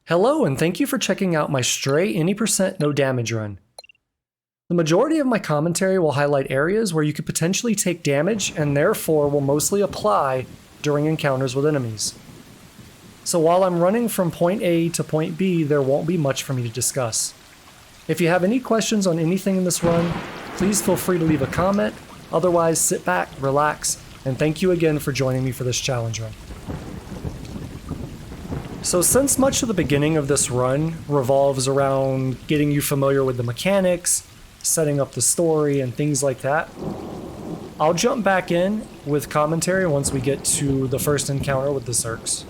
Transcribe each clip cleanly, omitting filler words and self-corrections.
Hello, and thank you for checking out my stray any percent no damage run. The majority of my commentary will highlight areas where you could potentially take damage and therefore will mostly apply during encounters with enemies. So while I'm running from point A to point B, there won't be much for me to discuss. If you have any questions on anything in this run, please feel free to leave a comment. Otherwise, sit back, relax, and thank you again for joining me for this challenge run. So since much of the beginning of this run revolves around getting you familiar with the mechanics, setting up the story, and things like that, I'll jump back in with commentary once we get to the first encounter with the Zurks.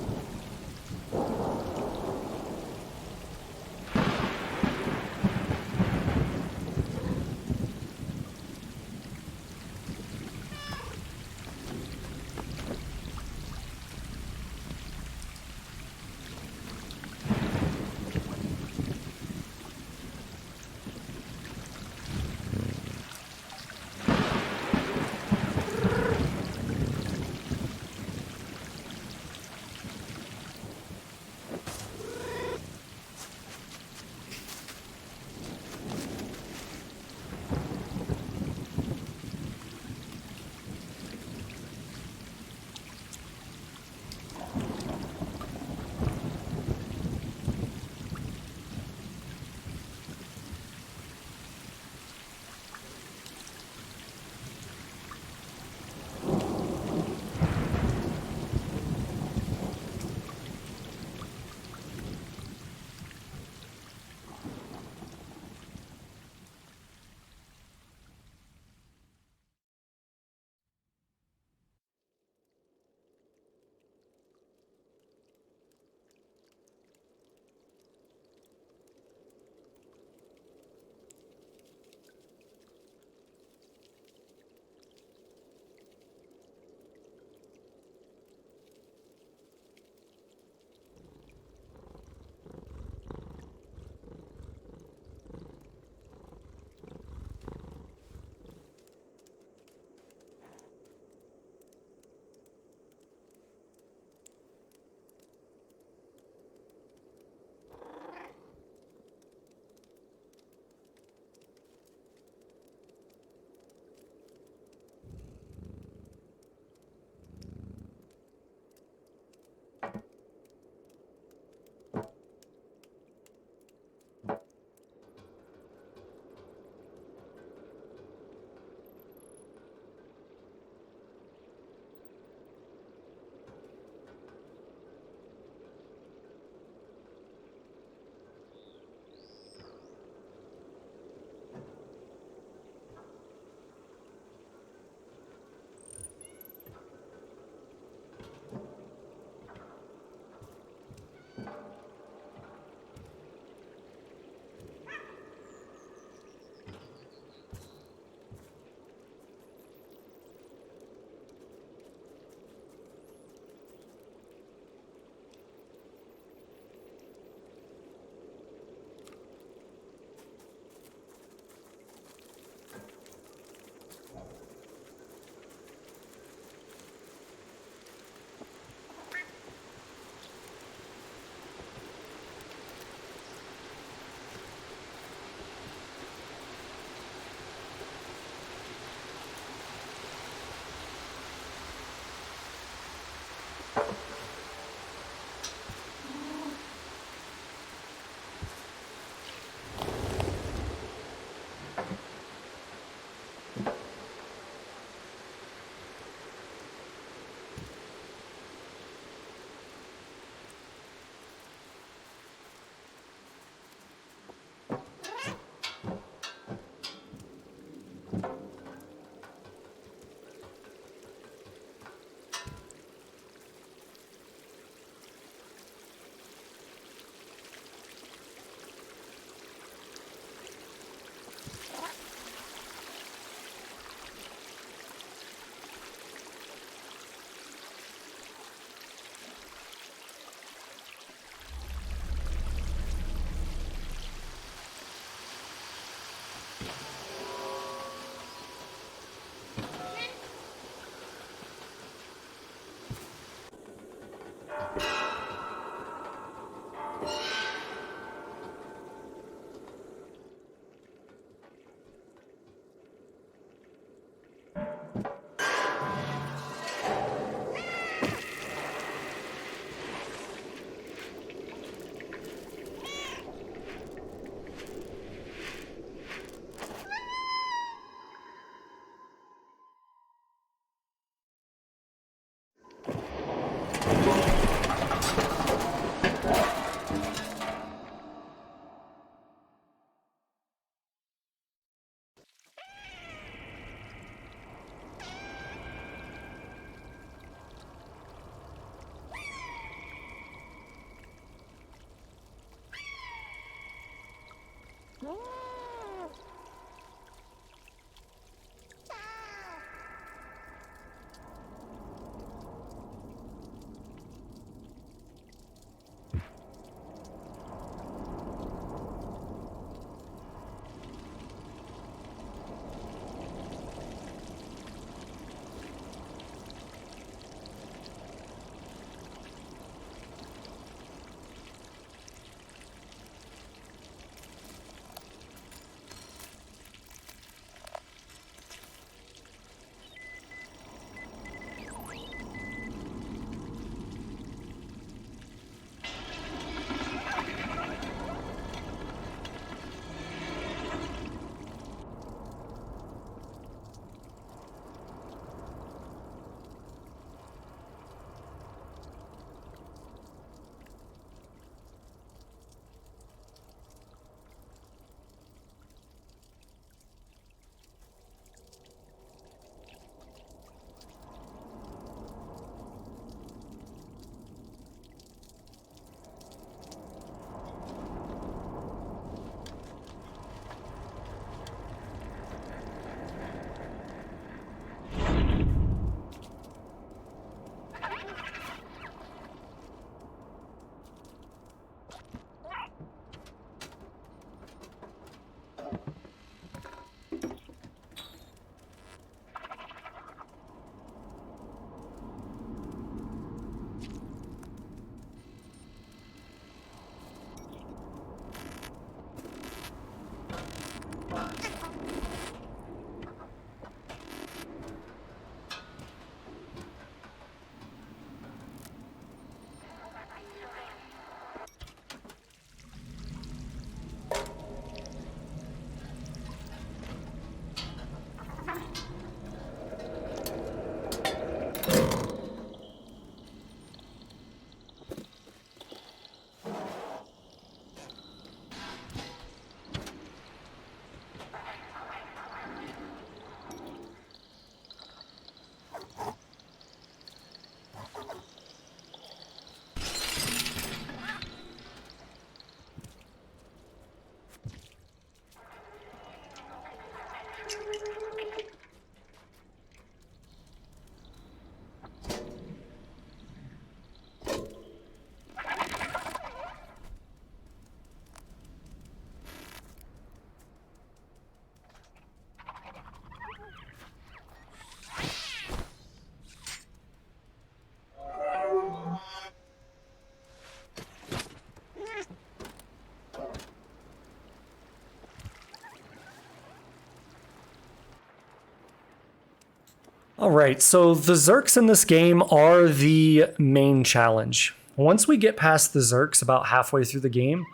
Alright, so the Zurks in this game are the main challenge. Once we get past the Zurks about halfway through the game,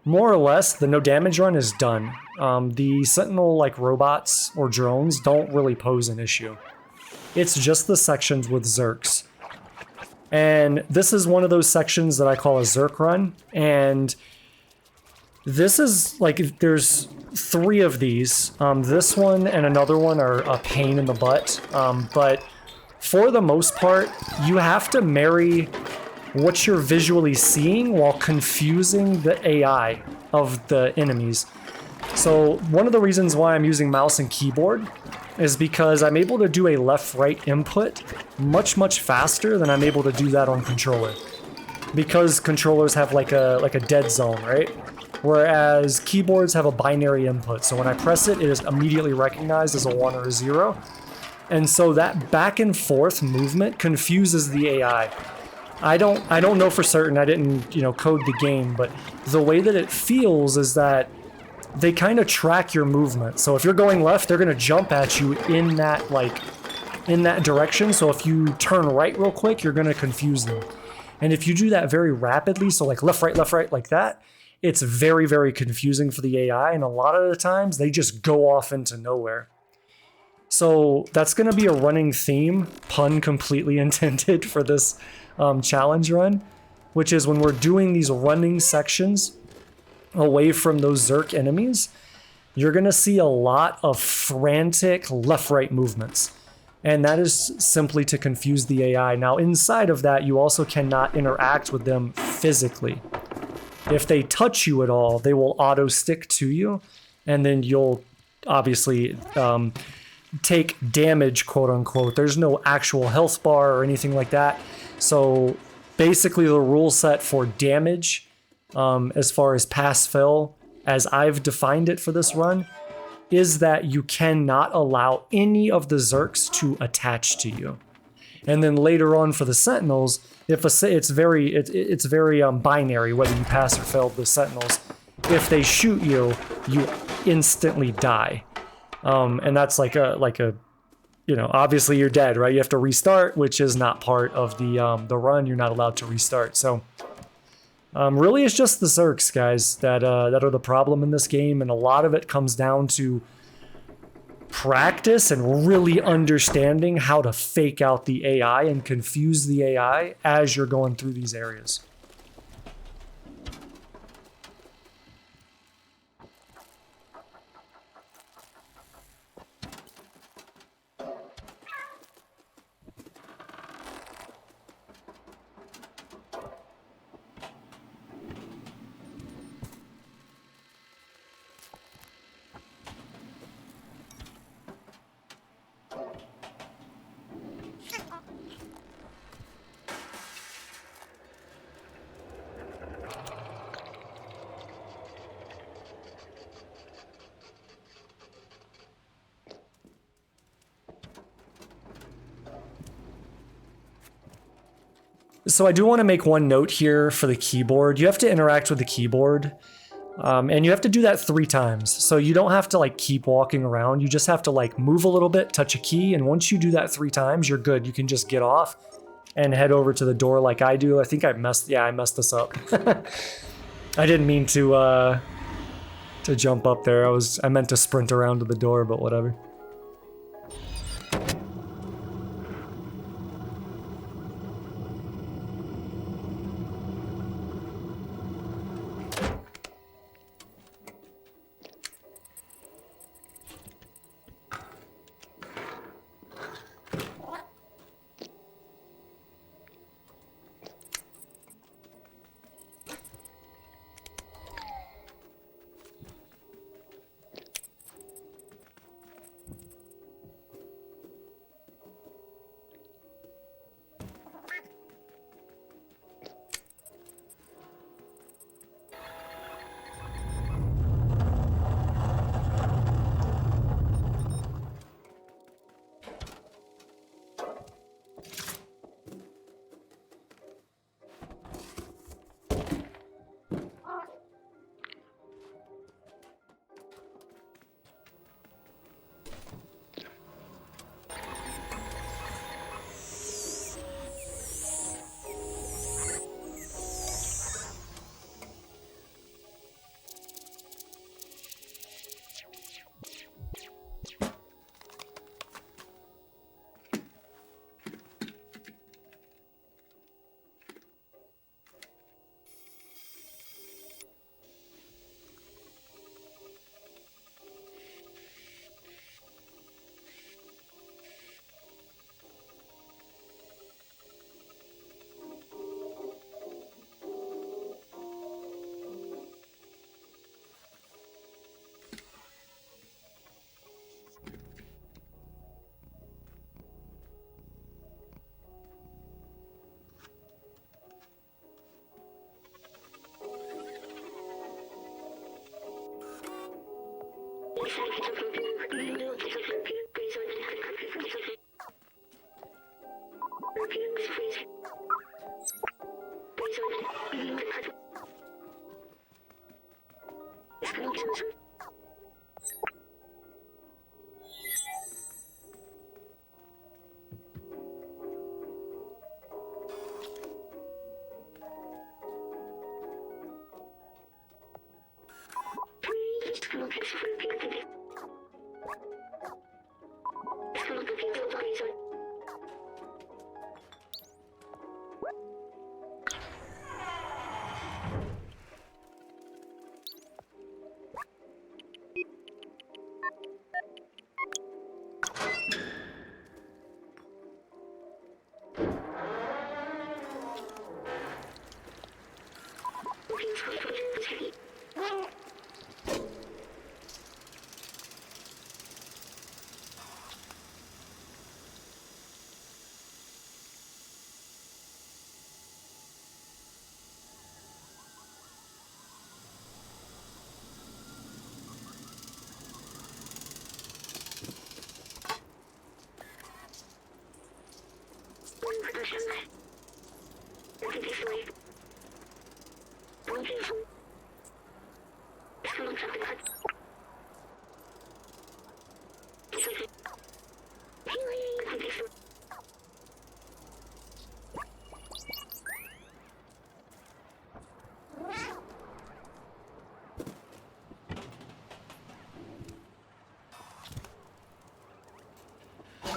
more or less, the no damage run is done. The Sentinel like robots or drones don't really pose an issue. It's just the sections with Zurks. And this is one of those sections that I call a Zurk run, and this is like, there's 3 of these. This one and another one are a pain in the butt, but for the most part, you have to marry what you're visually seeing while confusing the AI of the enemies. So one of the reasons why I'm using mouse and keyboard is because I'm able to do a left-right input much faster than I'm able to do that on controller. Because controllers have like a dead zone, right? Whereas keyboards have a binary input, so when I press it, it is immediately recognized as a 1 or a 0. And so that back and forth movement confuses the AI. I don't know for certain, I didn't, code the game, but the way that it feels is that they kind of track your movement. So if you're going left, they're gonna jump at you in that direction. So if you turn right real quick, you're gonna confuse them. And if you do that very rapidly, so like left, right, like that, it's very confusing for the AI, and a lot of the times they just go off into nowhere. So that's going to be a running theme, pun completely intended, for this challenge run, which is when we're doing these running sections away from those Zurk enemies, you're going to see a lot of frantic left-right movements. And that is simply to confuse the AI. Now, inside of that, you also cannot interact with them physically. If they touch you at all, they will auto stick to you, and then you'll obviously take damage, quote unquote. There's no actual health bar or anything like that. So basically the rule set for damage, as far as pass fail, as I've defined it for this run, is that you cannot allow any of the Zurks to attach to you. And then later on for the Sentinels, it's very binary whether you pass or fail the Sentinels. If they shoot you, you instantly die. And that's like a, you know, obviously you're dead, right? You have to restart, which is not part of the run. You're not allowed to restart. So really it's just the Zurks, guys, that are the problem in this game. And a lot of it comes down to practice and really understanding how to fake out the AI and confuse the AI as you're going through these areas. So I do want to make one note here for the keyboard. You have to interact with the keyboard, and you have to do that 3 times. So you don't have to like keep walking around. You just have to like move a little bit, touch a key, and once you do that 3 times, you're good. You can just get off and head over to the door like I do. I think I messed this up. I didn't mean to jump up there. I meant to sprint around to the door, but whatever.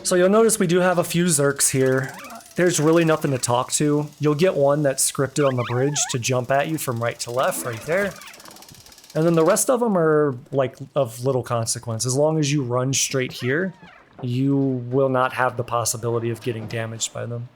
So you'll notice we do have a few Zurks here. There's really nothing to talk to. You'll get one that's scripted on the bridge to jump at you from right to left, right there. And then the rest of them are like of little consequence. As long as you run straight here, you will not have the possibility of getting damaged by them.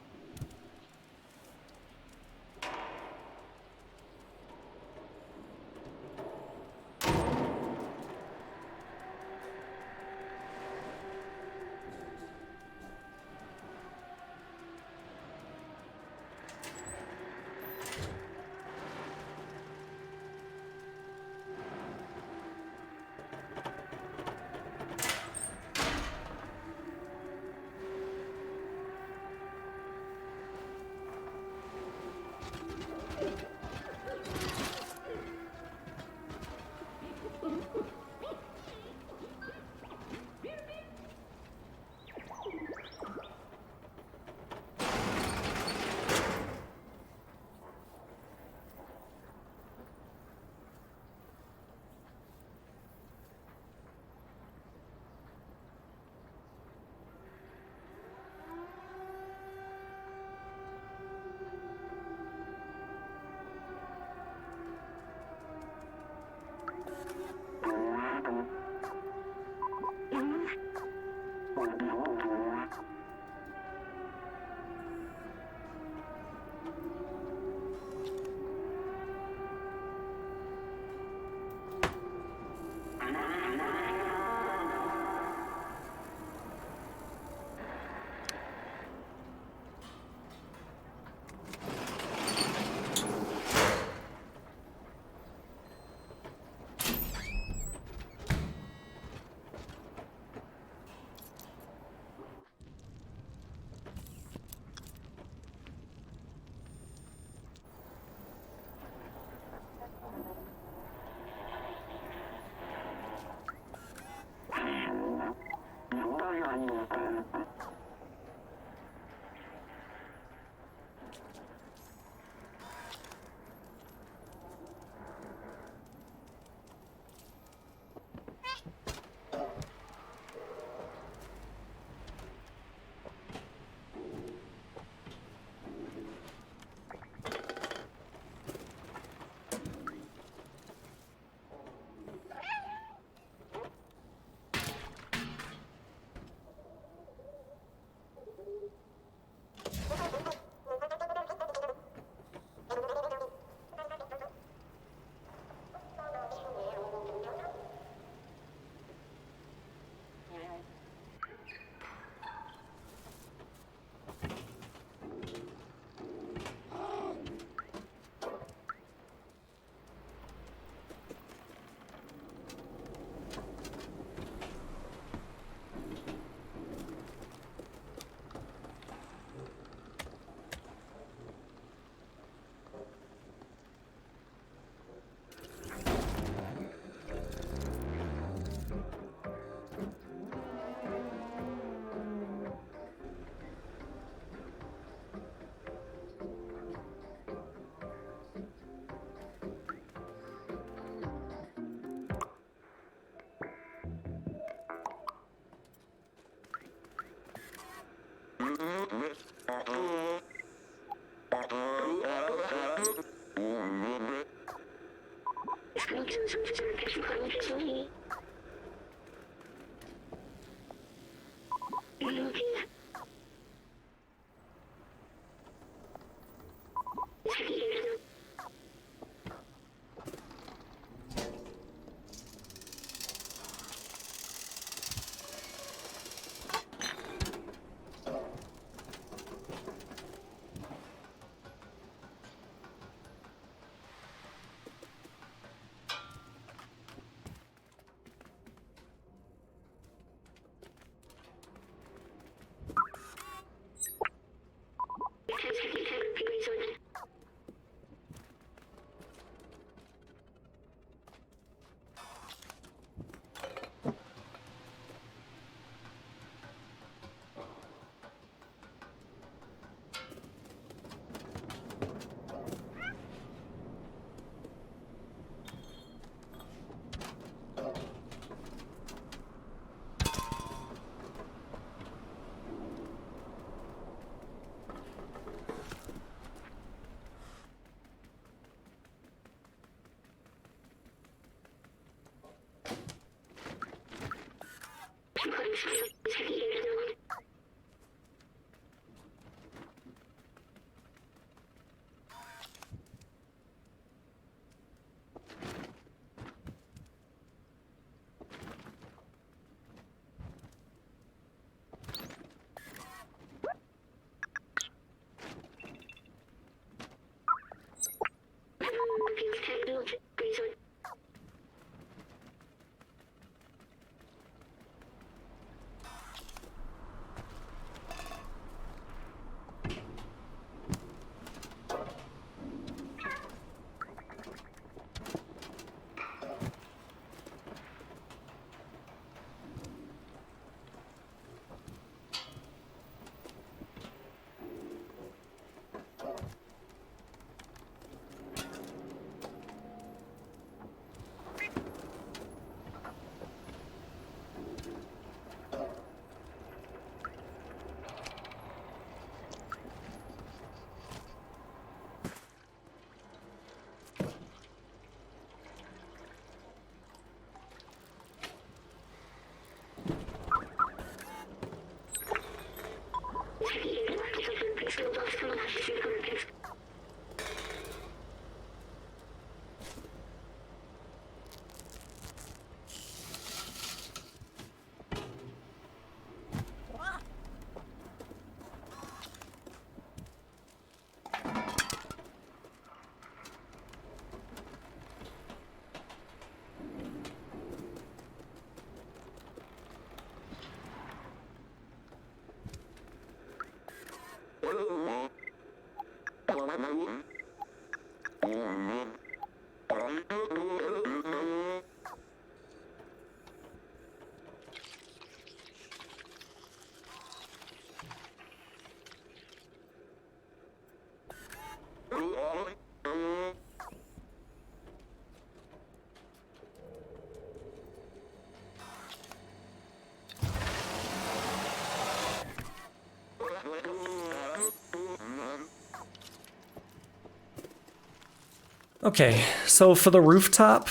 Okay, so for the rooftop,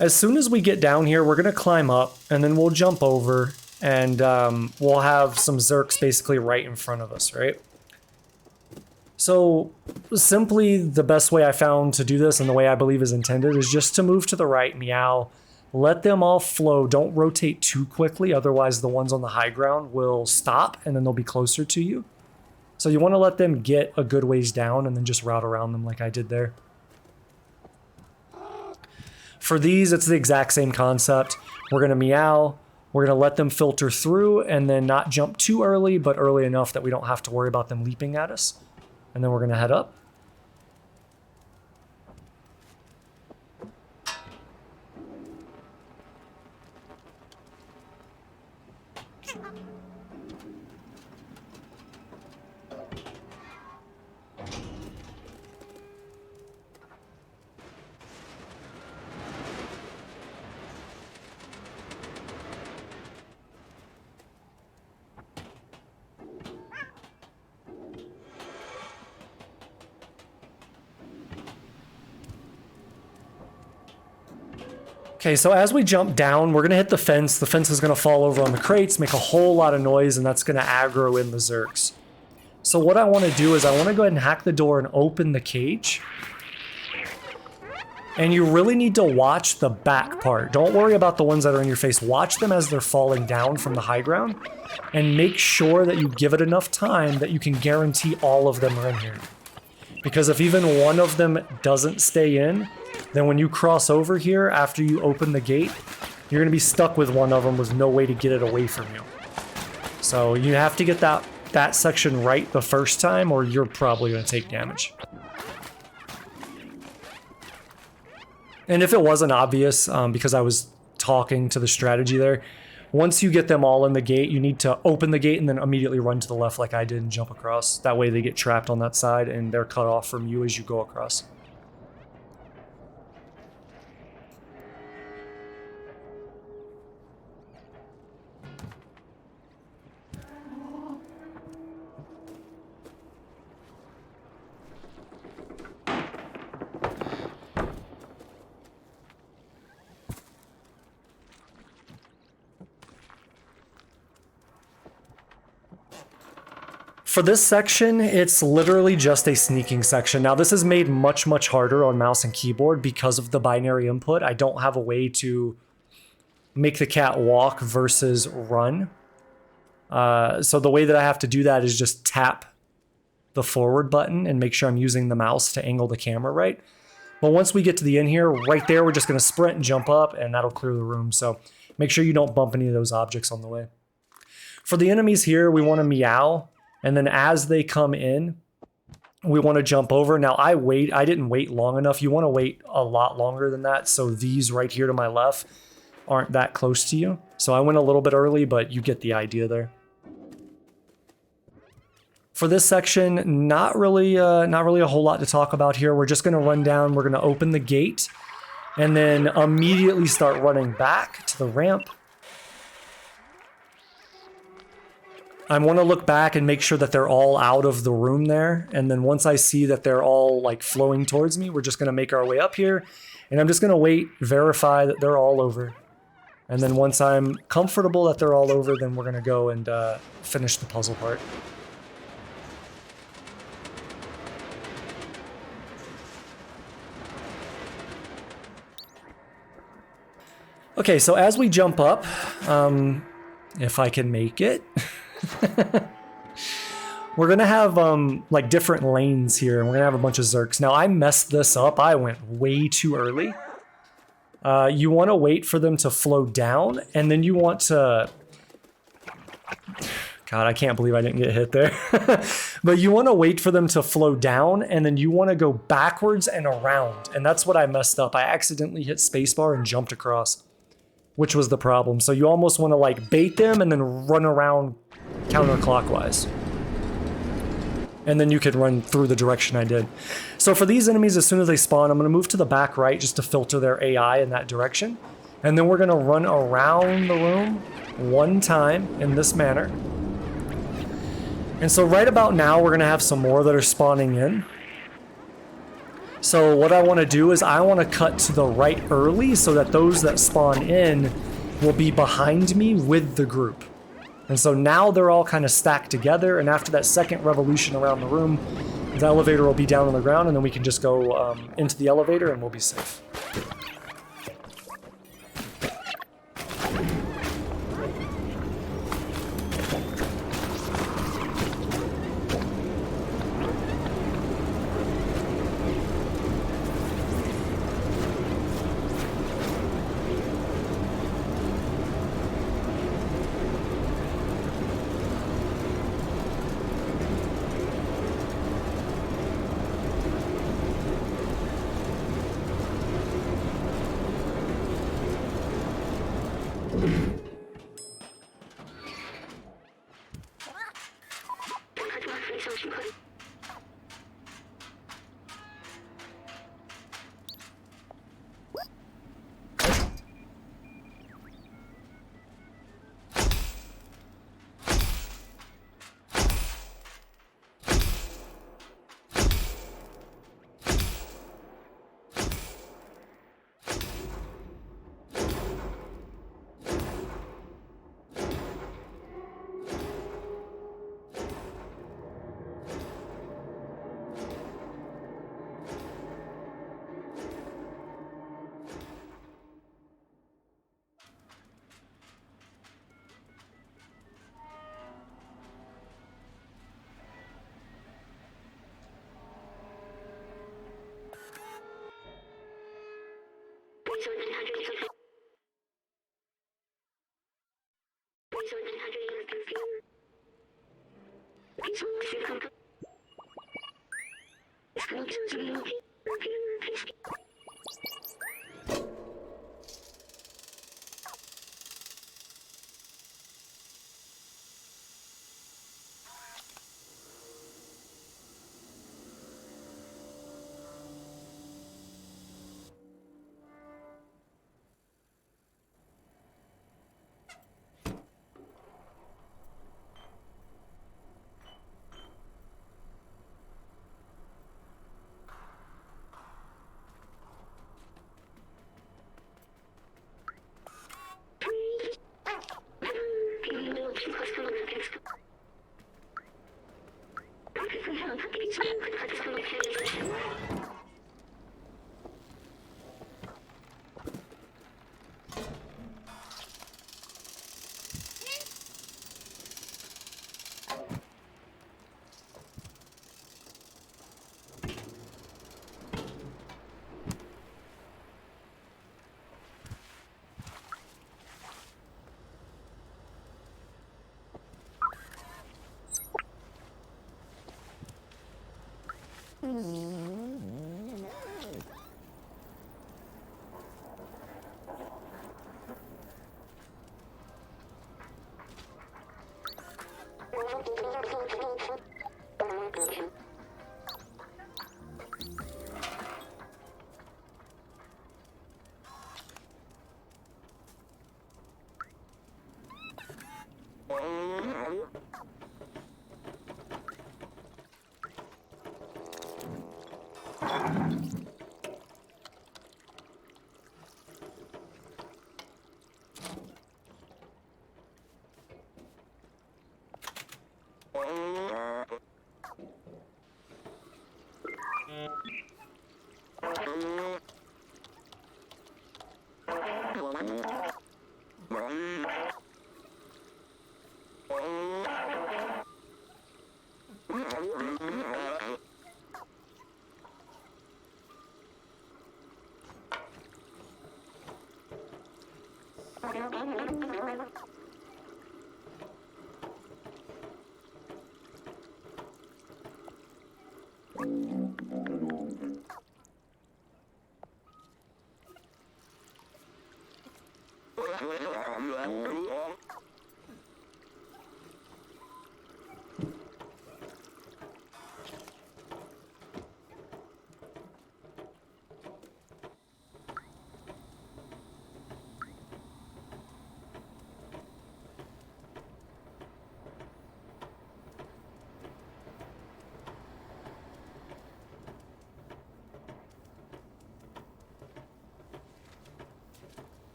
as soon as we get down here, we're going to climb up, and then we'll jump over, and we'll have some Zurks basically right in front of us, right? So, simply the best way I found to do this, and the way I believe is intended, is just to move to the right, meow, let them all flow, don't rotate too quickly, otherwise the ones on the high ground will stop, and then they'll be closer to you. So you want to let them get a good ways down, and then just route around them like I did there. For these, it's the exact same concept. We're going to meow, we're going to let them filter through, and then not jump too early, but early enough that we don't have to worry about them leaping at us. And then we're going to head up. Okay, so as we jump down, we're going to hit the fence. The fence is going to fall over on the crates, make a whole lot of noise, and that's going to aggro in the Zurks. So what I want to do is I want to go ahead and hack the door and open the cage. And you really need to watch the back part. Don't worry about the ones that are in your face. Watch them as they're falling down from the high ground. And make sure that you give it enough time that you can guarantee all of them are in here. Because if even one of them doesn't stay in, then when you cross over here after you open the gate, you're going to be stuck with one of them with no way to get it away from you. So you have to get that section right the first time, or you're probably going to take damage. And if it wasn't obvious, because I was talking to the strategy there, once you get them all in the gate, you need to open the gate and then immediately run to the left like I did and jump across. That way they get trapped on that side and they're cut off from you as you go across. For this section, it's literally just a sneaking section. Now, this is made much, much harder on mouse and keyboard because of the binary input. I don't have a way to make the cat walk versus run. So the way that I have to do that is just tap the forward button and make sure I'm using the mouse to angle the camera right. But once we get to the end here, right there, we're just going to sprint and jump up, and that'll clear the room. So make sure you don't bump any of those objects on the way. For the enemies here, we want to meow. And then as they come in, we want to jump over. Now I didn't wait long enough. You want to wait a lot longer than that. So these right here to my left aren't that close to you. So I went a little bit early, but you get the idea there. For this section, not really a whole lot to talk about here. We're just going to run down. We're going to open the gate and then immediately start running back to the ramp. I want to look back and make sure that they're all out of the room there. And then once I see that they're all like flowing towards me, we're just going to make our way up here. And I'm just going to wait, verify that they're all over. And then once I'm comfortable that they're all over, then we're going to go and finish the puzzle part. Okay, so as we jump up, if I can make it, we're gonna have like different lanes here, and we're gonna have a bunch of Zurks. Now I messed this up. I went way too early. You want to wait for them to flow down, and then you want to... God, I can't believe I didn't get hit there. But you want to wait for them to flow down, and then you want to go backwards and around. And that's what I messed up. I accidentally hit spacebar and jumped across, which was the problem. So you almost want to like bait them and then run around counterclockwise. And then you can run through the direction I did. So for these enemies, as soon as they spawn, I'm going to move to the back right just to filter their AI in that direction. And then we're going to run around the room one time in this manner. And so right about now, we're going to have some more that are spawning in. So what I want to do is I want to cut to the right early so that those that spawn in will be behind me with the group. And so now they're all kind of stacked together, and after that second revolution around the room, the elevator will be down on the ground, and then we can just go into the elevator and we'll be safe.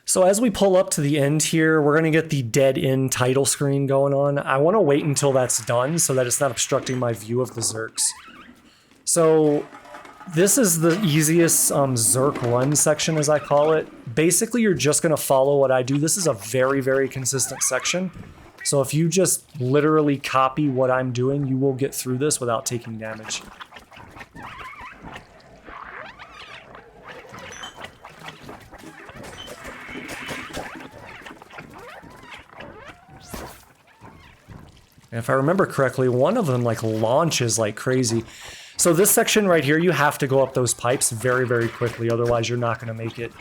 So as we pull up to the end here, we're going to get the dead end title screen going on. I want to wait until that's done so that it's not obstructing my view of the Zurks. So this is the easiest Zurk run section, as I call it. Basically, you're just going to follow what I do. This is a very, very consistent section. So if you just literally copy what I'm doing, you will get through this without taking damage. And if I remember correctly, one of them like launches like crazy. So this section right here, you have to go up those pipes very, very quickly. Otherwise, you're not going to make it.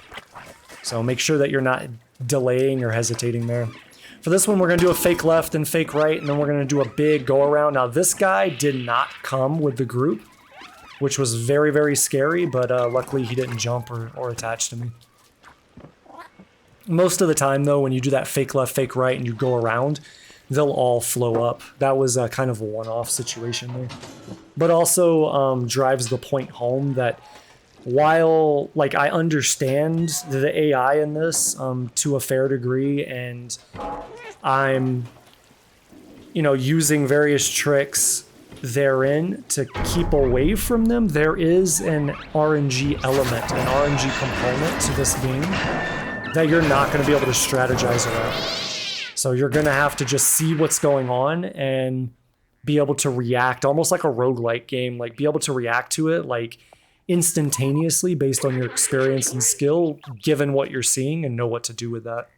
So make sure that you're not delaying or hesitating there. For this one, we're going to do a fake left and fake right, and then we're going to do a big go around. Now, this guy did not come with the group, which was very, very scary, but luckily he didn't jump or attach to me. Most of the time, though, when you do that fake left, fake right, and you go around, they'll all flow up. That was kind of a one-off situation there. But also drives the point home that while, like, I understand the AI in this to a fair degree, and I'm, you know, using various tricks therein to keep away from them, there is an RNG element, an RNG component to this game that you're not going to be able to strategize around. So you're going to have to just see what's going on and be able to react, almost like a roguelike game, like be able to react to it like instantaneously based on your experience and skill, given what you're seeing, and know what to do with that.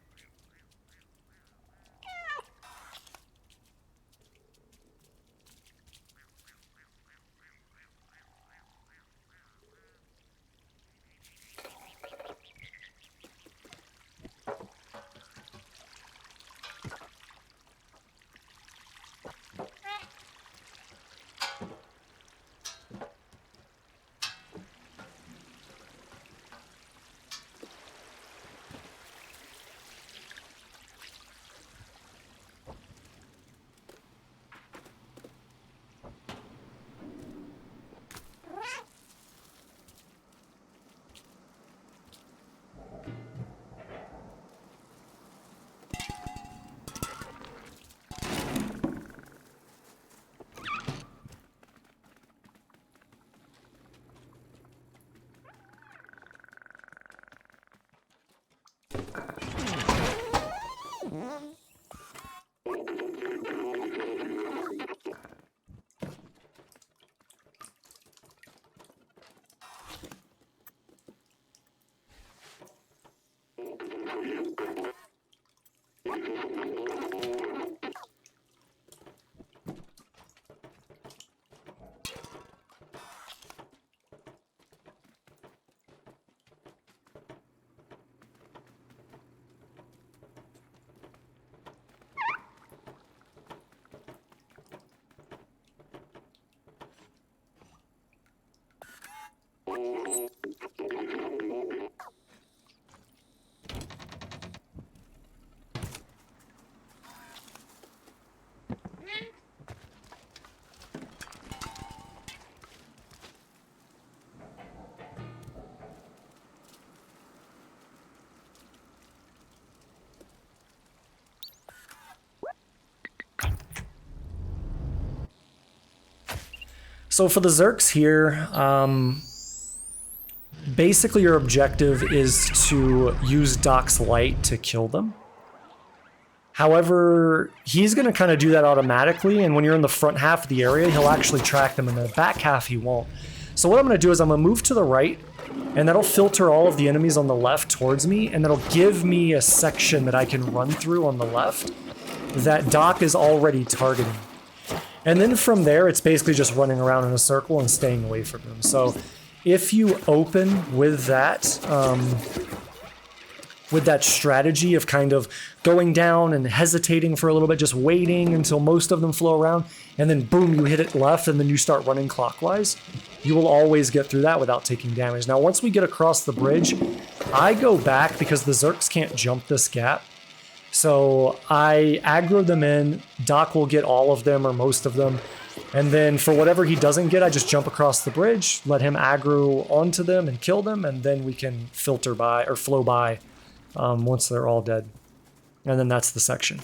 So for the Zurks here, basically your objective is to use Doc's light to kill them. However, he's going to kind of do that automatically, and when you're in the front half of the area, he'll actually track them. In the back half, he won't. So what I'm going to do is I'm going to move to the right, and that'll filter all of the enemies on the left towards me, and that'll give me a section that I can run through on the left that Doc is already targeting. And then from there, it's basically just running around in a circle and staying away from them. So if you open with that strategy of kind of going down and hesitating for a little bit, just waiting until most of them flow around, and then boom, you hit it left, and then you start running clockwise, you will always get through that without taking damage. Now, once we get across the bridge, I go back because the Zurks can't jump this gap. So I aggro them in, Doc will get all of them or most of them, and then for whatever he doesn't get, I just jump across the bridge, let him aggro onto them and kill them, and then we can filter by, or flow by, once they're all dead. And then that's the section.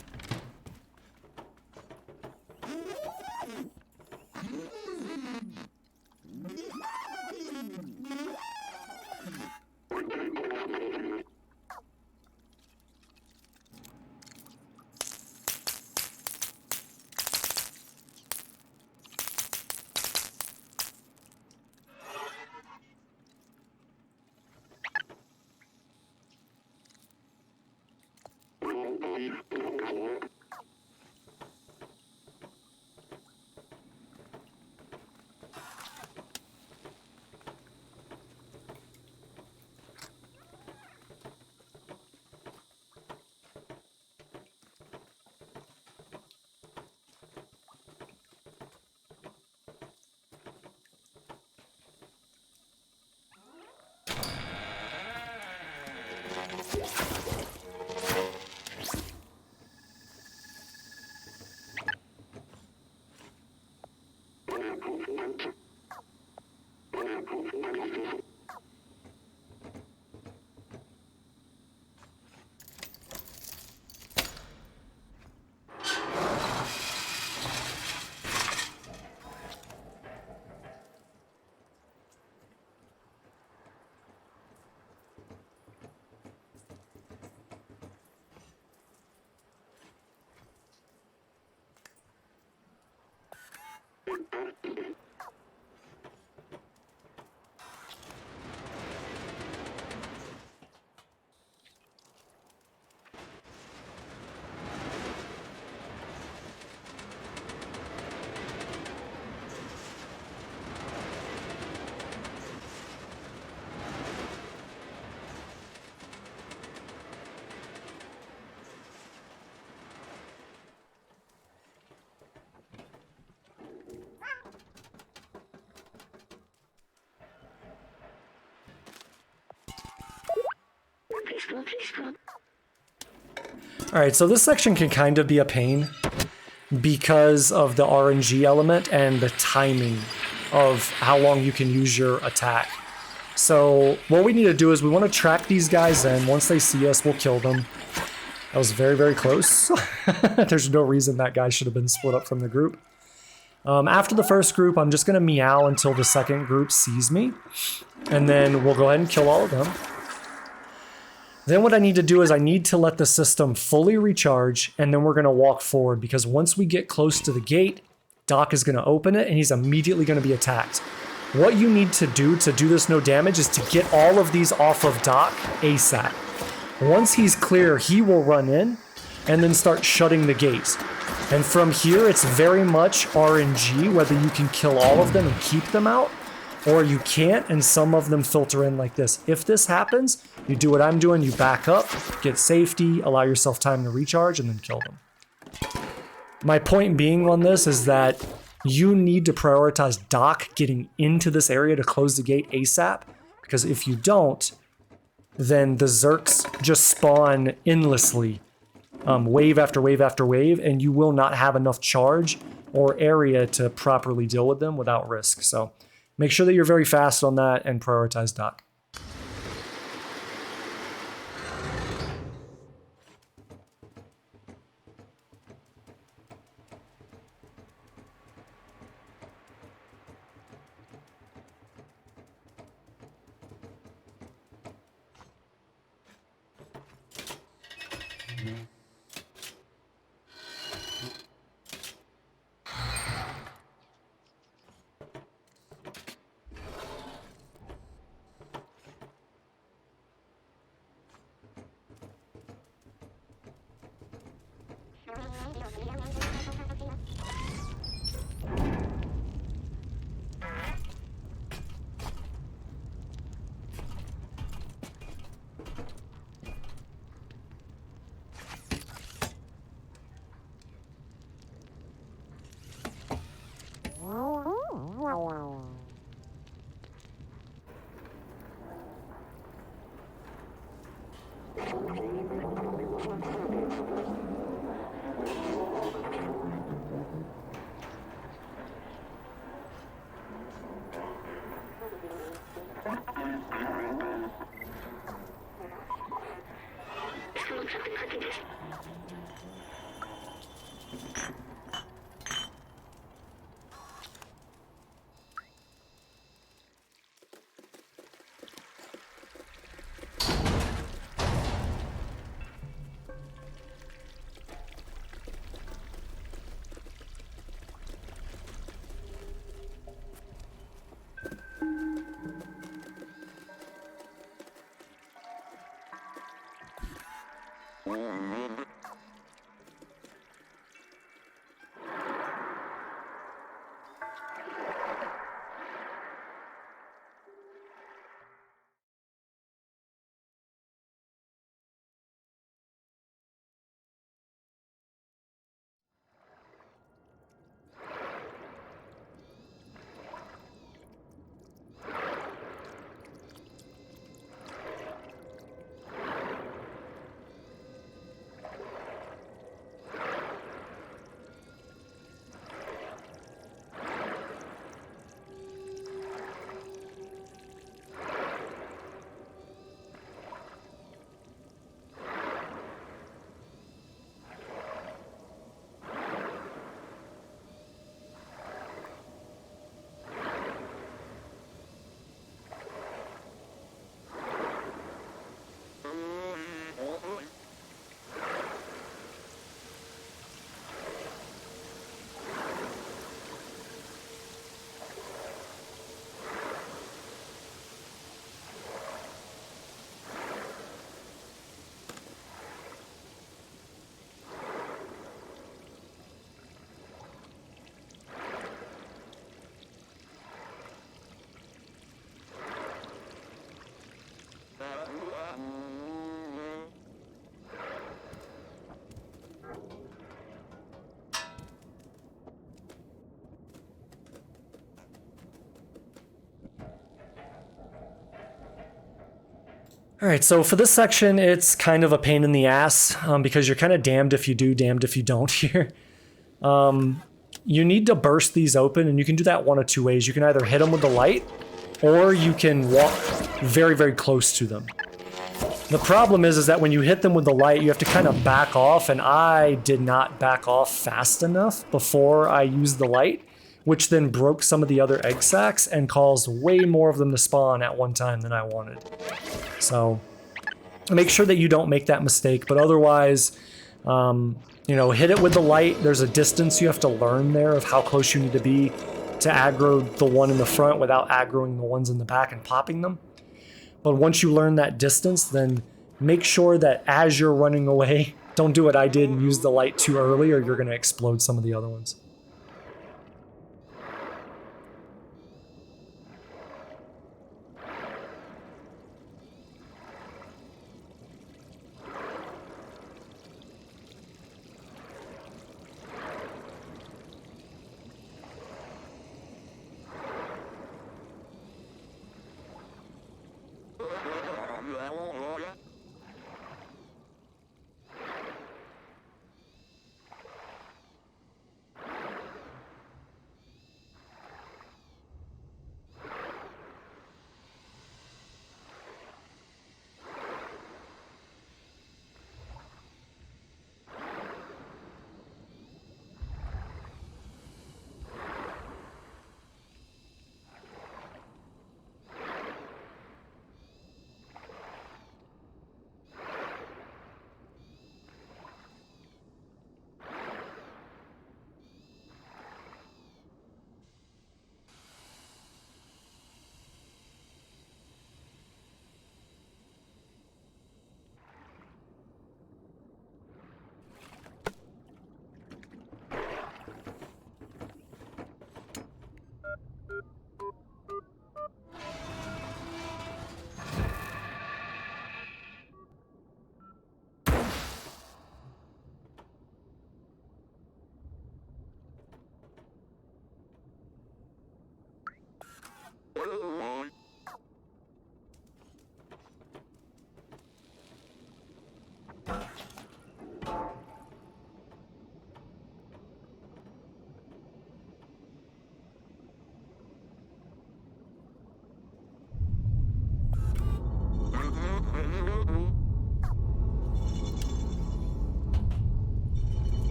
Alright, so this section can kind of be a pain because of the RNG element and the timing of how long you can use your attack. So what we need to do is we want to track these guys in. Once they see us, we'll kill them. That was very, very close. There's no reason that guy should have been split up from the group. After the first group, I'm just going to meow until the second group sees me. And then we'll go ahead and kill all of them. Then what I need to do is I need to let the system fully recharge, and then we're going to walk forward, because once we get close to the gate, Doc is going to open it, and he's immediately going to be attacked. What you need to do this no damage is to get all of these off of Doc ASAP. Once he's clear, he will run in and then start shutting the gate. And from here, it's very much RNG, whether you can kill all of them and keep them out, or you can't, and some of them filter in like this. If this happens, you do what I'm doing, you back up, get safety, allow yourself time to recharge, and then kill them. My point being on this is that you need to prioritize Doc getting into this area to close the gate ASAP, because if you don't, then the Zurks just spawn endlessly, wave after wave after wave, and you will not have enough charge or area to properly deal with them without risk. So make sure that you're very fast on that and prioritize Doc. All right, so for this section, it's kind of a pain in the ass because you're kind of damned if you do, damned if you don't here. You need to burst these open, and you can do that one of two ways. You can either hit them with the light, or you can walk very, very close to them. The problem is that when you hit them with the light, you have to kind of back off, and I did not back off fast enough before I used the light, which then broke some of the other egg sacs and caused way more of them to spawn at one time than I wanted. So make sure that you don't make that mistake, but otherwise, you know, hit it with the light. There's a distance you have to learn there of how close you need to be to aggro the one in the front without aggroing the ones in the back and popping them. But once you learn that distance, then make sure that as you're running away, don't do what I did and use the light too early, or you're going to explode some of the other ones.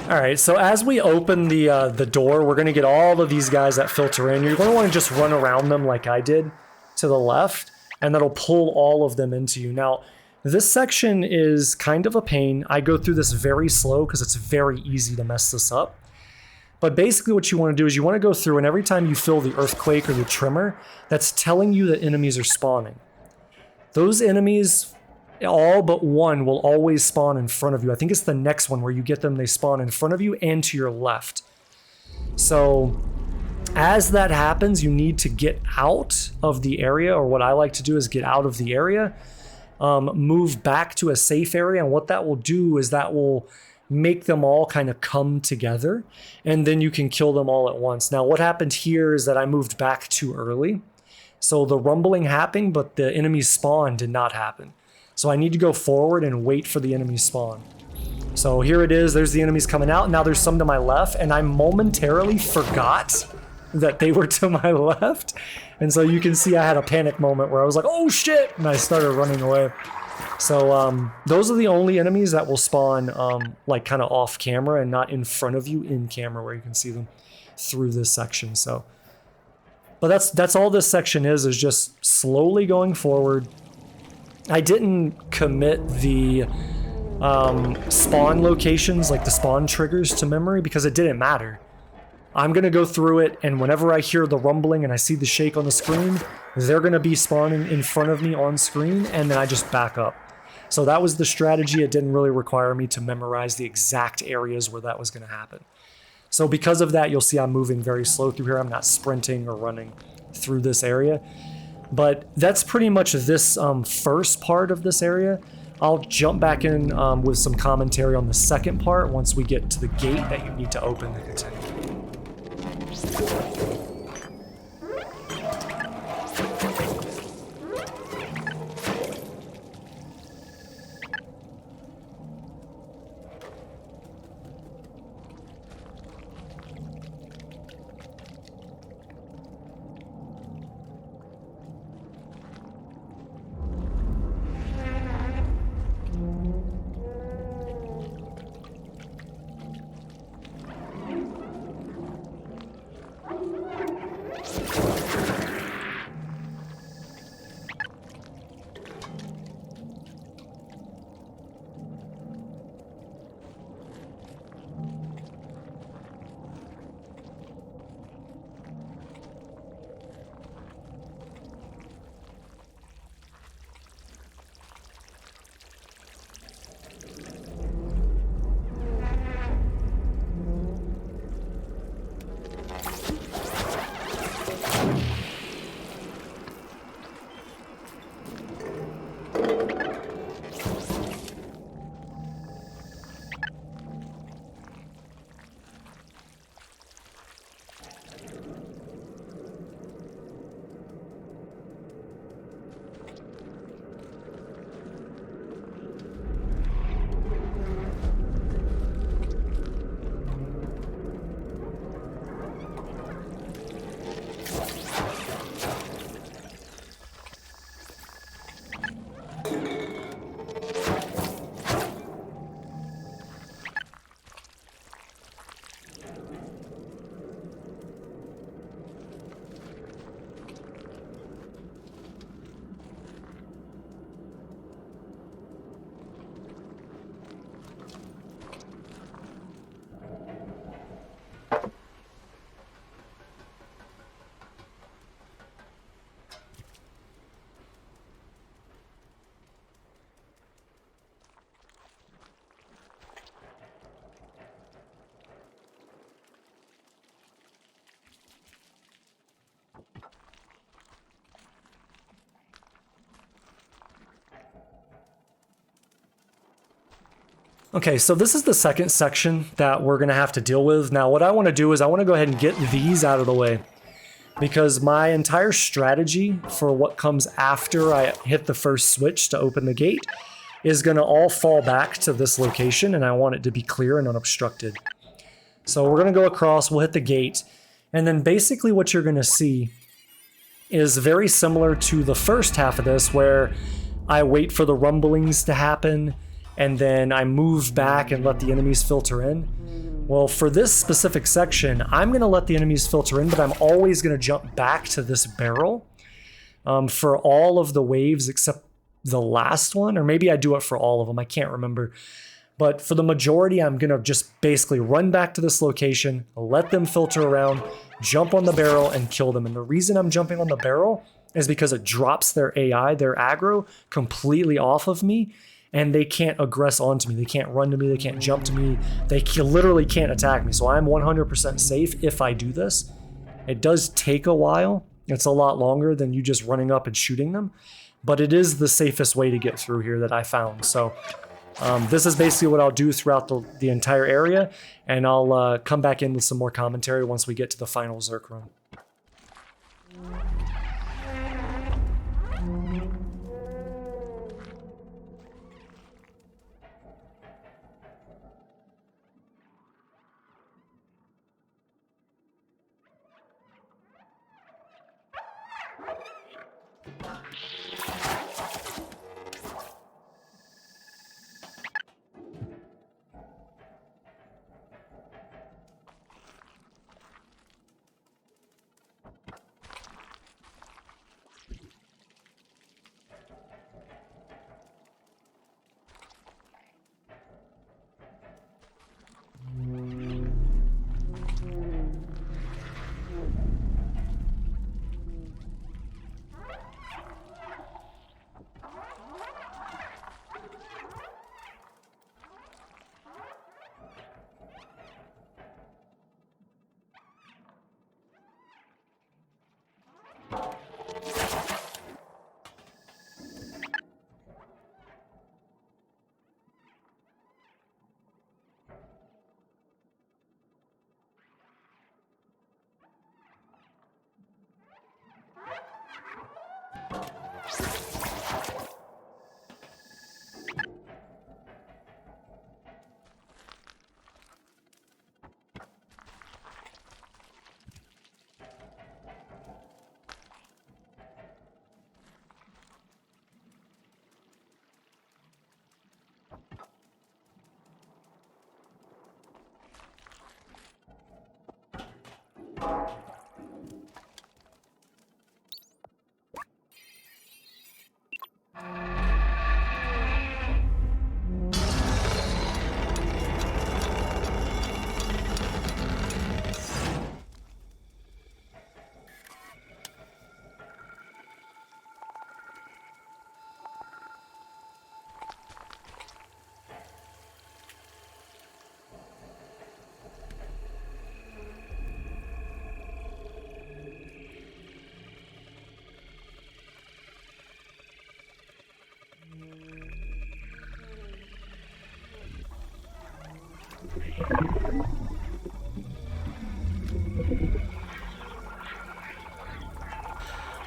All right, so as we open the door, we're going to get all of these guys that filter in. You're going to want to just run around them like I did to the left, and that'll pull all of them into you. Now, this section is kind of a pain. I go through this very slow because it's very easy to mess this up. But basically what you want to do is you want to go through, and every time you feel the earthquake or the tremor, that's telling you that enemies are spawning. Those enemies, all but one, will always spawn in front of you. I think it's the next one where you get them, they spawn in front of you and to your left. So as that happens, you need to get out of the area, or what I like to do is get out of the area, move back to a safe area, and what that will do is that will make them all kind of come together, and then you can kill them all at once. Now, what happened here is that I moved back too early. So the rumbling happened, but the enemy spawn did not happen. So I need to go forward and wait for the enemy spawn. So here it is, there's the enemies coming out. Now there's some to my left, and I momentarily forgot that they were to my left. And so you can see I had a panic moment where I was like, oh shit, and I started running away. So those are the only enemies that will spawn like kind of off camera and not in front of you in camera where you can see them through this section. So, but that's all this section is just slowly going forward. I didn't commit the spawn locations, like the spawn triggers, to memory because it didn't matter. I'm going to go through it, and whenever I hear the rumbling and I see the shake on the screen, they're going to be spawning in front of me on screen, and then I just back up. So that was the strategy. It didn't really require me to memorize the exact areas where that was going to happen. So because of that, you'll see I'm moving very slow through here. I'm not sprinting or running through this area. But that's pretty much this first part of this area. I'll jump back in with some commentary on the second part once we get to the gate that you need to open to continue. Okay, so this is the second section that we're gonna have to deal with. Now, what I wanna do is I wanna go ahead and get these out of the way, because my entire strategy for what comes after I hit the first switch to open the gate is gonna all fall back to this location, and I want it to be clear and unobstructed. So we're gonna go across, we'll hit the gate, and then basically what you're gonna see is very similar to the first half of this, where I wait for the rumblings to happen, and then I move back and let the enemies filter in. Well, for this specific section, I'm gonna let the enemies filter in, but I'm always gonna jump back to this barrel for all of the waves except the last one, or maybe I do it for all of them, I can't remember. But for the majority, I'm gonna just basically run back to this location, let them filter around, jump on the barrel, and kill them. And the reason I'm jumping on the barrel is because it drops their AI, their aggro, completely off of me, and they can't aggress onto me. They can't run to me, they can't jump to me, they literally can't attack me. So I'm 100% safe if I do this. It does take a while. It's a lot longer than you just running up and shooting them, but it is the safest way to get through here that I found. So this is basically what I'll do throughout the entire area, and I'll come back in with some more commentary once we get to the final Zurk run.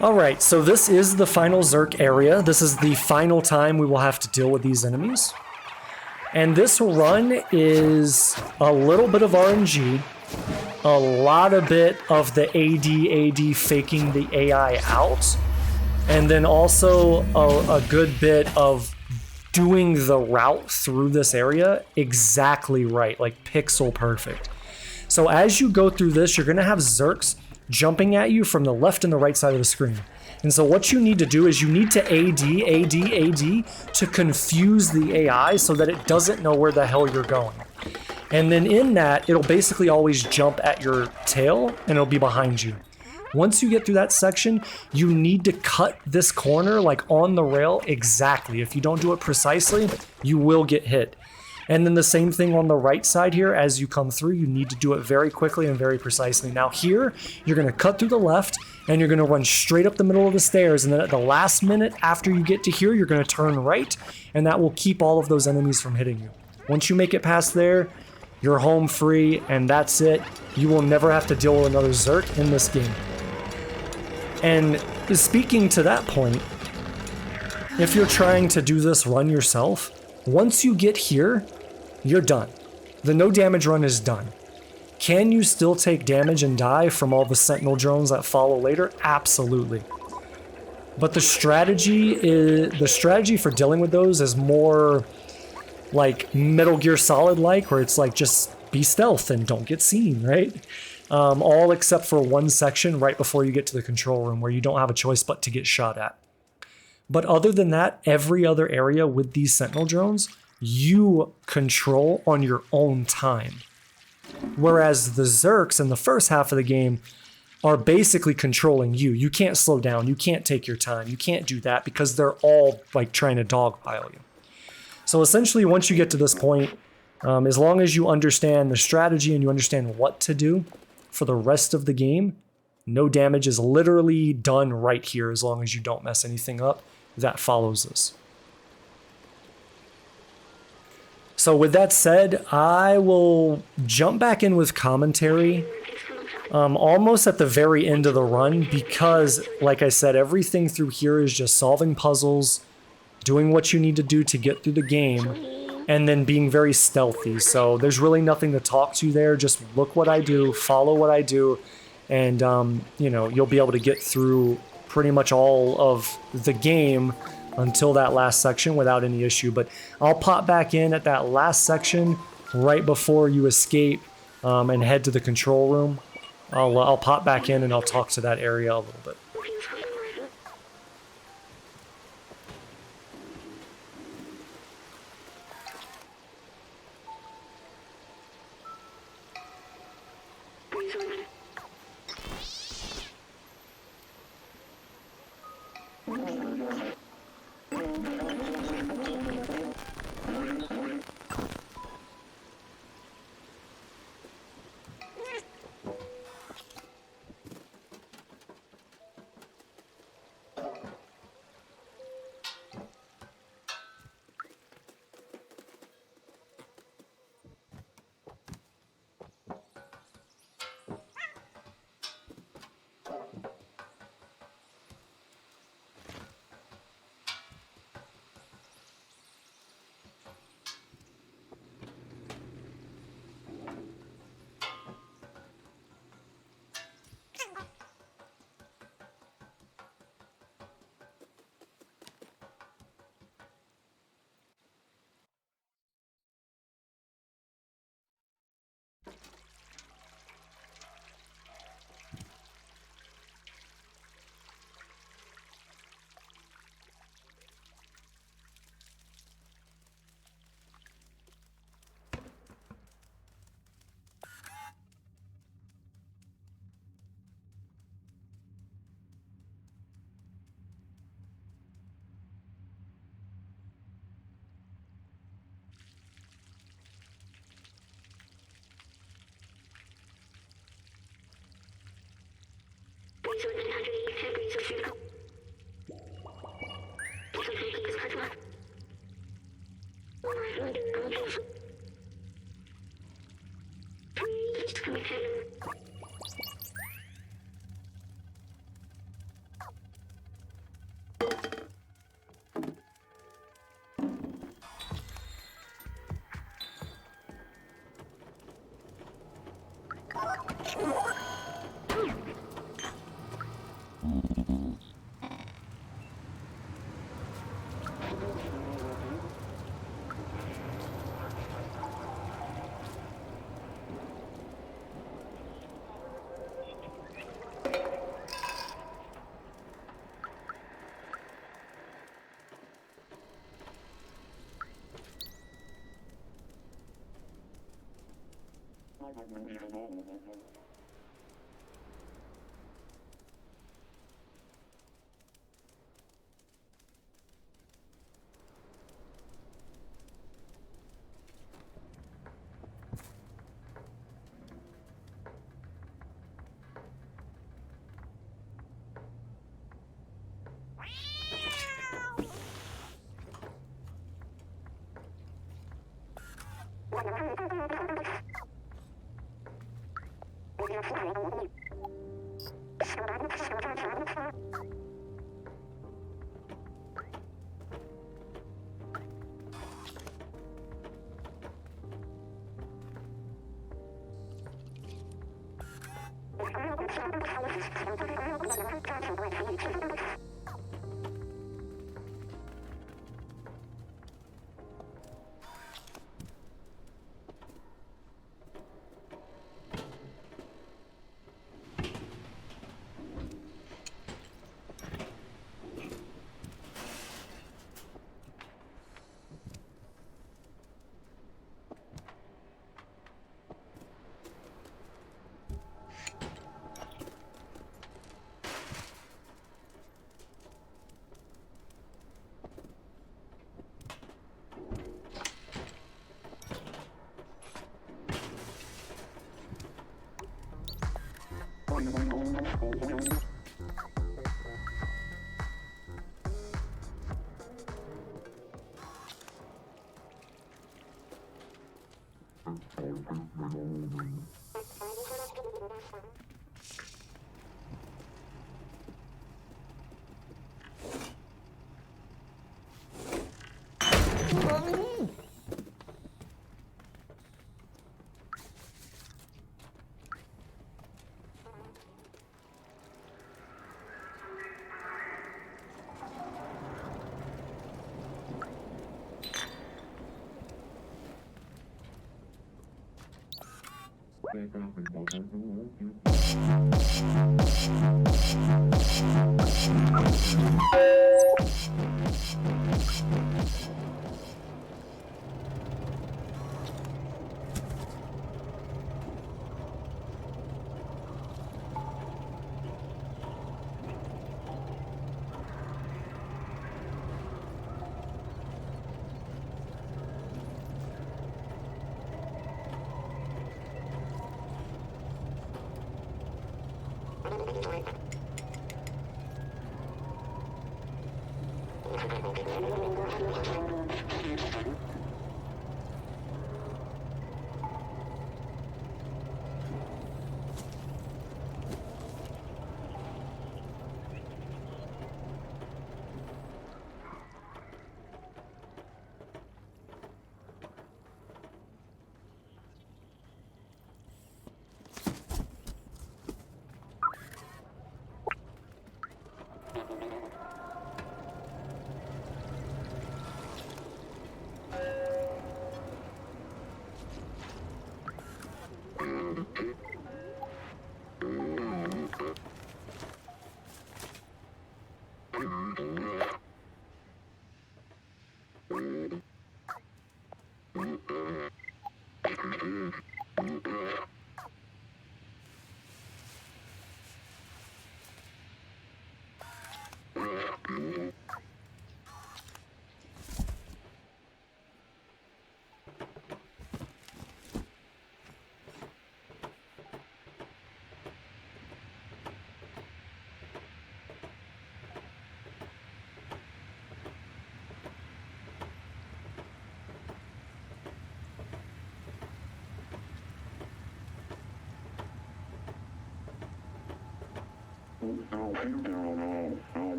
Alright, so this is the final Zurk area. This is the final time we will have to deal with these enemies. And this run is a little bit of RNG, a lot of bit of the AD faking the AI out, and then also a good bit of doing the route through this area exactly right, like pixel perfect. So as you go through this, you're going to have Zurks jumping at you from the left and the right side of the screen. And so what you need to do is you need to AD to confuse the AI so that it doesn't know where the hell you're going. And then in that, it'll basically always jump at your tail and it'll be behind you. Once you get through that section, you need to cut this corner like on the rail exactly. If you don't do it precisely, you will get hit. And then the same thing on the right side here, as you come through, you need to do it very quickly and very precisely. Now here, you're gonna cut through the left and you're gonna run straight up the middle of the stairs. And then at the last minute after you get to here, you're gonna turn right, and that will keep all of those enemies from hitting you. Once you make it past there, you're home free, and that's it. You will never have to deal with another Zurk in this game. And speaking to that point, if you're trying to do this run yourself, once you get here, you're done. The no damage run is done. Can you still take damage and die from all the Sentinel drones that follow later? Absolutely. But the strategy for dealing with those is more like Metal Gear Solid like, where it's like just be stealth and don't get seen, right? All except for one section right before you get to the control room where you don't have a choice but to get shot at. But other than that, every other area with these Sentinel drones, you control on your own time. Whereas the Zurks in the first half of the game are basically controlling you. You can't slow down. You can't take your time. You can't do that because they're all like trying to dogpile you. So essentially, once you get to this point, as long as you understand the strategy and you understand what to do for the rest of the game, no damage is literally done right here as long as you don't mess anything up that follows this. So with that said, I will jump back in with commentary almost at the very end of the run because, like I said, everything through here is just solving puzzles, doing what you need to do to get through the game, and then being very stealthy. So there's really nothing to talk to there. Just look what I do, follow what I do, and you know, you'll be able to get through pretty much all of the game until that last section without any issue. But I'll pop back in at that last section right before you escape and head to the control room. I'll pop back in and I'll talk to that area a little bit.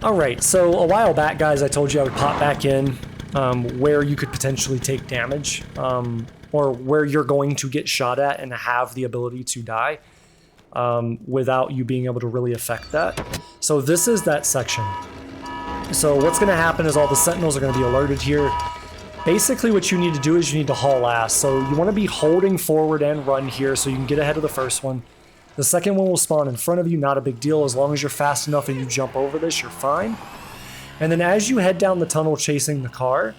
Alright, so a while back, guys, I told you I would pop back in where you could potentially take damage, or where you're going to get shot at and have the ability to die without you being able to really affect that. So this is that section. So what's going to happen is all the Sentinels are going to be alerted here. Basically what you need to do is you need to haul ass. So you want to be holding forward and run here so you can get ahead of the first one. The second one will spawn in front of you, not a big deal. As long as you're fast enough and you jump over this, you're fine. And then as you head down the tunnel chasing the car,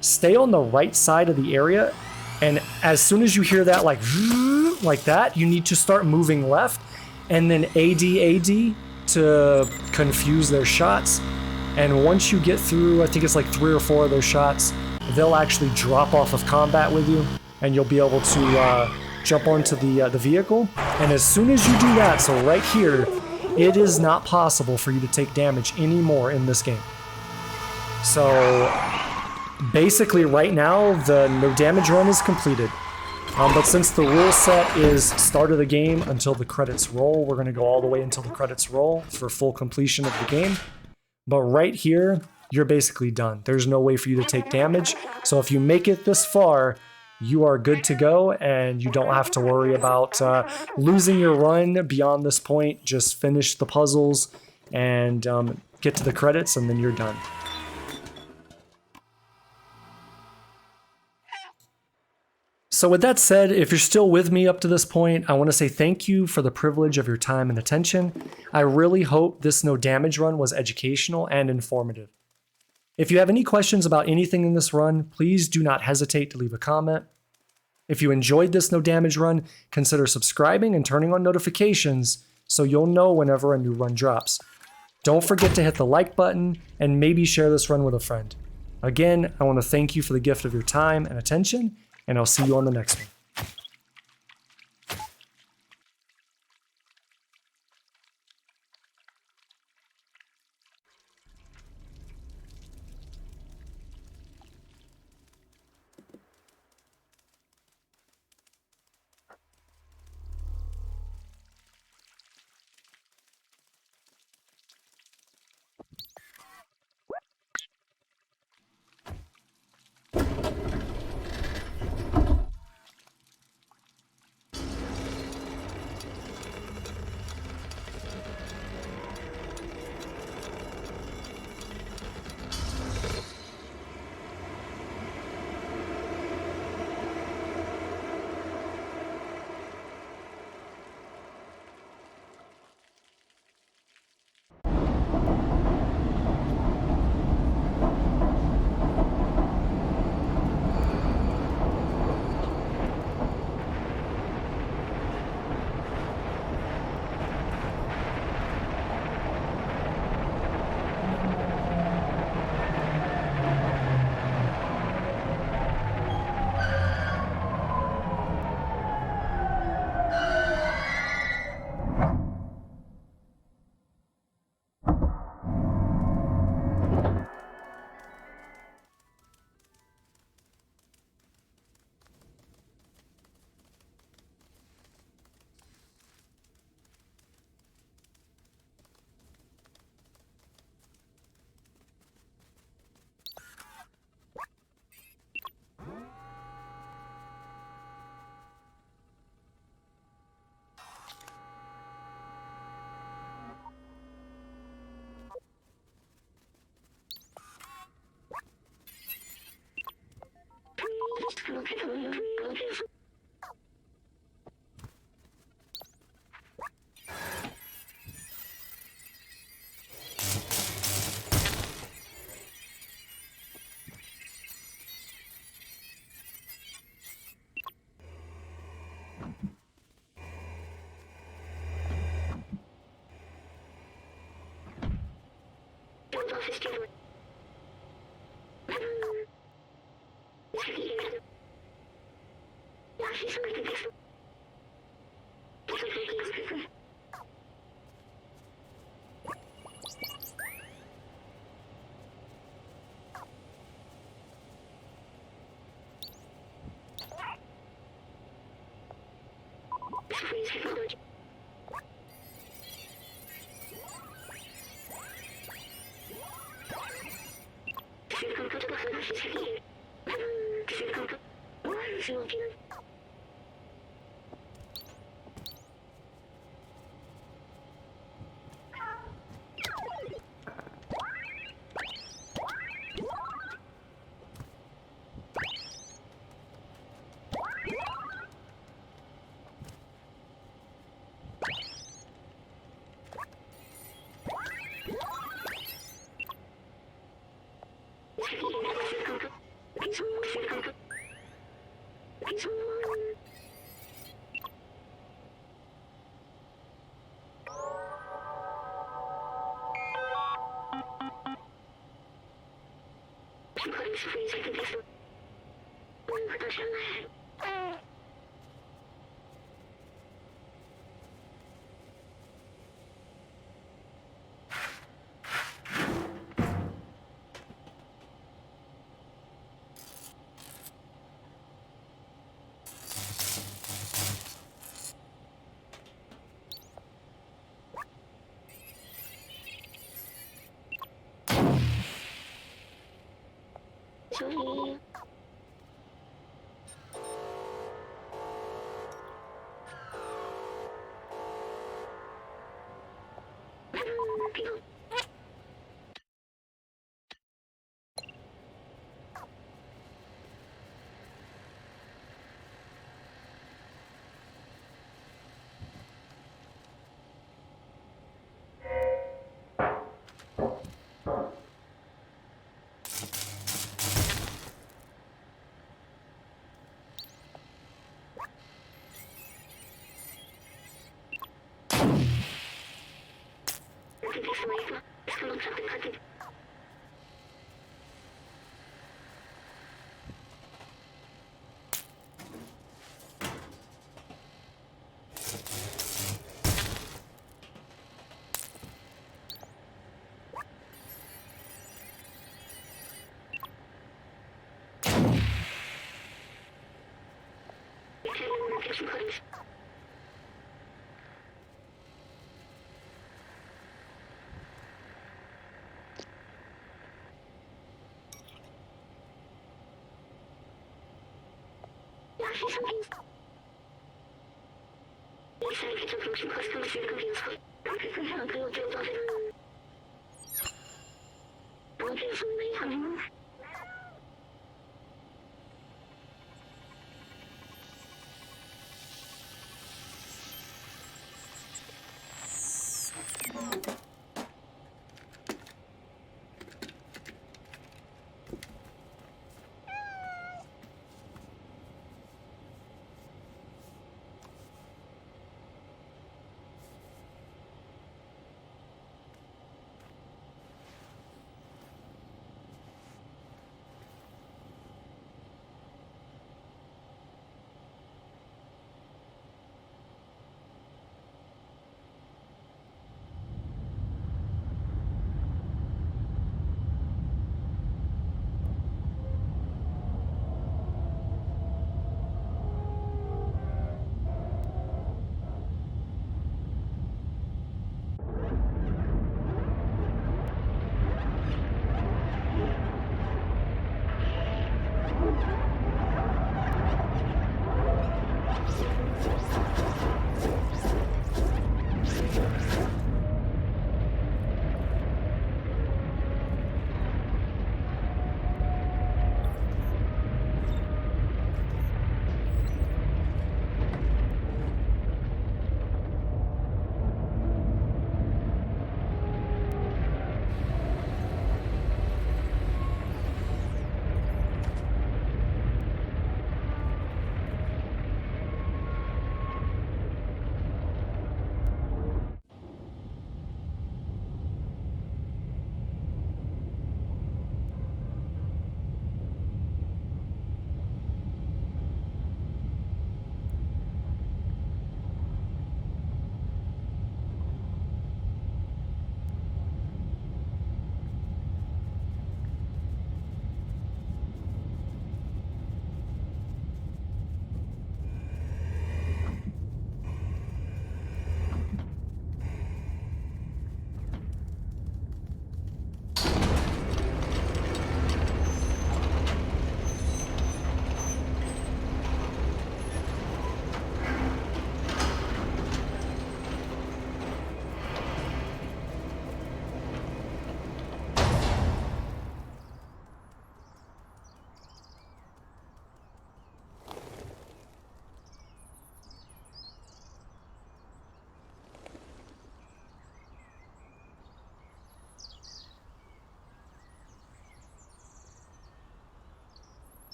stay on the right side of the area. And as soon as you hear that like that, you need to start moving left and then AD to confuse their shots. And once you get through, I think it's like 3 or 4 of those shots, they'll actually drop off of combat with you and you'll be able to jump onto the vehicle. And as soon as you do that, so right here, it is not possible for you to take damage anymore in this game. So basically right now, the no damage run is completed. But since the rule set is start of the game until the credits roll, we're going to go all the way until the credits roll for full completion of the game. But right here, you're basically done. There's no way for you to take damage. So if you make it this far, you are good to go and you don't have to worry about losing your run beyond this point. Just finish the puzzles and get to the credits and then you're done. So with that said, if you're still with me up to this point, I want to say thank you for the privilege of your time and attention. I really hope this no damage run was educational and informative. If you have any questions about anything in this run, please do not hesitate to leave a comment. If you enjoyed this no damage run, consider subscribing and turning on notifications so you'll know whenever a new run drops. Don't forget to hit the like button and maybe share this run with a friend. Again, I want to thank you for the gift of your time and attention, and I'll see you on the next one.